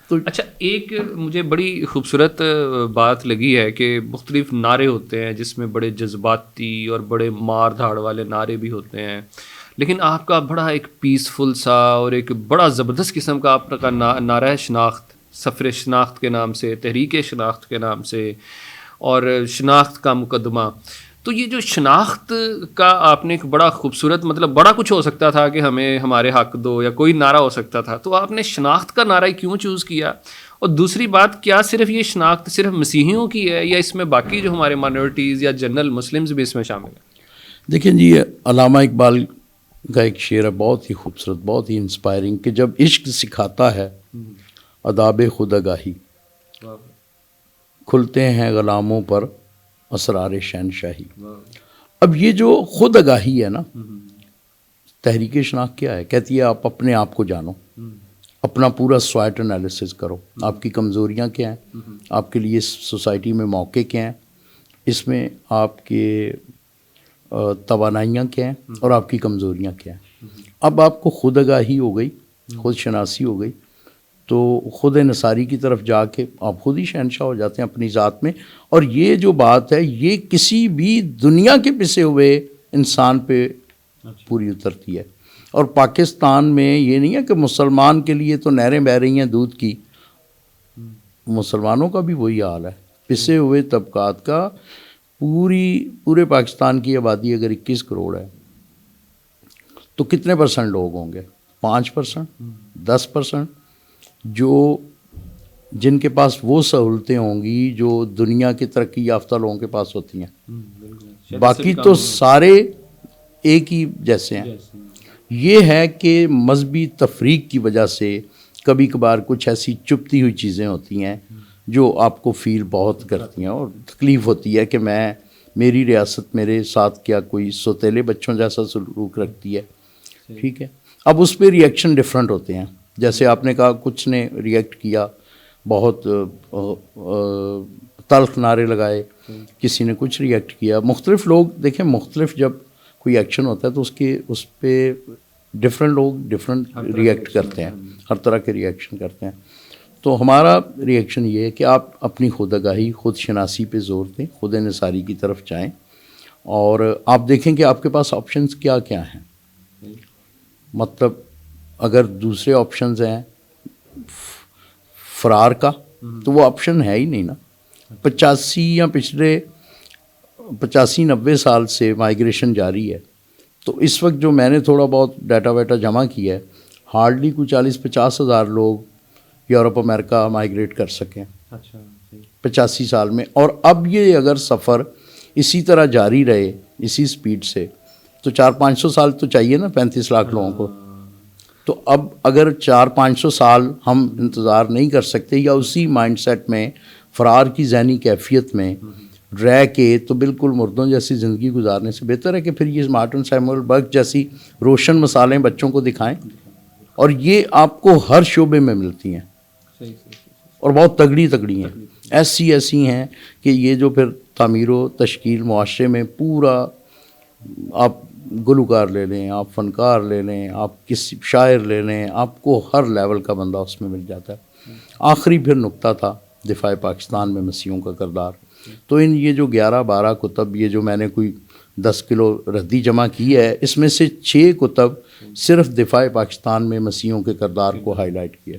تو اچھا، ایک مجھے بڑی خوبصورت بات لگی ہے کہ مختلف نعرے ہوتے ہیں جس میں بڑے جذباتی اور بڑے مار دھاڑ والے نعرے بھی ہوتے ہیں، لیکن آپ کا بڑا ایک پیسفل سا اور ایک بڑا زبردست قسم کا آپ کا نعرہ ہے شناخت، سفر شناخت کے نام سے، تحریک شناخت کے نام سے، اور شناخت کا مقدمہ. تو یہ جو شناخت کا آپ نے ایک بڑا خوبصورت، مطلب بڑا کچھ ہو سکتا تھا کہ ہمیں ہمارے حق دو یا کوئی نعرہ ہو سکتا تھا، تو آپ نے شناخت کا نعرہ کیوں چوز کیا؟ اور دوسری بات، کیا صرف یہ شناخت صرف مسیحیوں کی ہے یا اس میں باقی جو ہمارے مائنورٹیز یا جنرل مسلمز بھی اس میں شامل ہیں؟ دیکھیں جی، علامہ اقبال کا ایک شعر ہے بہت ہی خوبصورت، بہت ہی انسپائرنگ، کہ جب عشق سکھاتا ہے آداب خود آگاہی، کھلتے ہیں غلاموں پر اسرار شہنشاہی. اب یہ جو خود آگاہی ہے نا، تحریک شناخت کیا ہے؟ کہتی ہے آپ اپنے آپ کو جانو، اپنا پورا سوائٹ انالیسس کرو، آپ کی کمزوریاں کیا ہیں، آپ کے لیے سوسائٹی میں موقع کیا ہیں، اس میں آپ کے توانائیاں کیا ہیں اور آپ کی کمزوریاں کیا ہیں. اب آپ کو خود آگاہی ہو گئی، خود شناسی ہو گئی، تو خود انحصاری کی طرف جا کے آپ خود ہی شہنشاہ ہو جاتے ہیں اپنی ذات میں. اور یہ جو بات ہے یہ کسی بھی دنیا کے پسے ہوئے انسان پہ پوری اترتی ہے. اور پاکستان میں یہ نہیں ہے کہ مسلمان کے لیے تو نہریں بہہ رہی ہیں دودھ کی، مسلمانوں کا بھی وہی حال ہے. پسے ہوئے طبقات کا پورے پاکستان کی آبادی اگر 21 کروڑ ہے تو کتنے پرسنٹ لوگ ہوں گے؟ 5%، 10%، جن کے پاس وہ سہولتیں ہوں گی جو دنیا کے ترقی یافتہ لوگوں کے پاس ہوتی ہیں. باقی تو سارے ایک ہی جیسے ہیں. یہ ہے کہ مذہبی تفریق کی وجہ سے کبھی کبھار کچھ ایسی چپتی ہوئی چیزیں ہوتی ہیں جو آپ کو فیل بہت کرتی ہیں اور تکلیف ہوتی ہے کہ میری ریاست میرے ساتھ کیا کوئی سوتیلے بچوں جیسا سلوک رکھتی ہے. ٹھیک ہے، اب اس پہ ری ایکشن ڈفرینٹ ہوتے ہیں. جیسے آپ نے کہا کچھ نے ری ایکٹ کیا، بہت تلخ نعرے لگائے، کسی نے کچھ ری ایکٹ کیا. مختلف لوگ دیکھیں، مختلف جب کوئی ایکشن ہوتا ہے تو اس پہ ڈفرینٹ لوگ ڈفرینٹ ری ایکٹ کرتے ہیں، ہر طرح کے ری ایکشن کرتے ہیں. تو ہمارا ری ایکشن یہ ہے کہ آپ اپنی خود آگاہی، خود شناسی پہ زور دیں، خود انحصاری کی طرف جائیں، اور آپ دیکھیں کہ آپ کے پاس آپشنز کیا کیا ہیں. مطلب اگر دوسرے آپشنز ہیں فرار کا، تو وہ آپشن ہے ہی نہیں نا. 85 یا پچھلے 85-90 سال سے مائیگریشن جاری ہے. تو اس وقت جو میں نے تھوڑا بہت ڈیٹا ویٹا جمع کیا ہے، ہارڈلی کوئی 40-50 ہزار لوگ یورپ امریکہ مائیگریٹ کر سکیں 85 سال میں. اور اب یہ اگر سفر اسی طرح جاری رہے اسی سپیڈ سے تو 400-500 سال تو چاہیے نا 35 لاکھ لوگوں کو. تو اب اگر 400-500 سال ہم انتظار نہیں کر سکتے یا اسی مائنڈ سیٹ میں فرار کی ذہنی کیفیت میں رہ کے، تو بالکل مردوں جیسی زندگی گزارنے سے بہتر ہے کہ پھر یہ مارٹن سیموئل برگ جیسی روشن مثالیں بچوں کو دکھائیں. اور یہ آپ کو ہر شعبے میں ملتی ہیں اور بہت تگڑی ہیں، ایسی ہیں کہ یہ جو پھر تعمیر و تشکیل معاشرے میں پورا، آپ گلوکار لے لیں، آپ فنکار لے لیں، آپ کسی شاعر لے لیں، آپ کو ہر لیول کا بندہ اس میں مل جاتا ہے. آخری پھر نقطہ تھا دفاع پاکستان میں مسیحوں کا کردار. تو یہ جو 11-12 کتب، یہ جو میں نے کوئی 10 کلو ردی جمع کی ہے، اس میں سے 6 کتب صرف دفاع پاکستان میں مسیحوں کے کردار کو ہائی لائٹ کیا.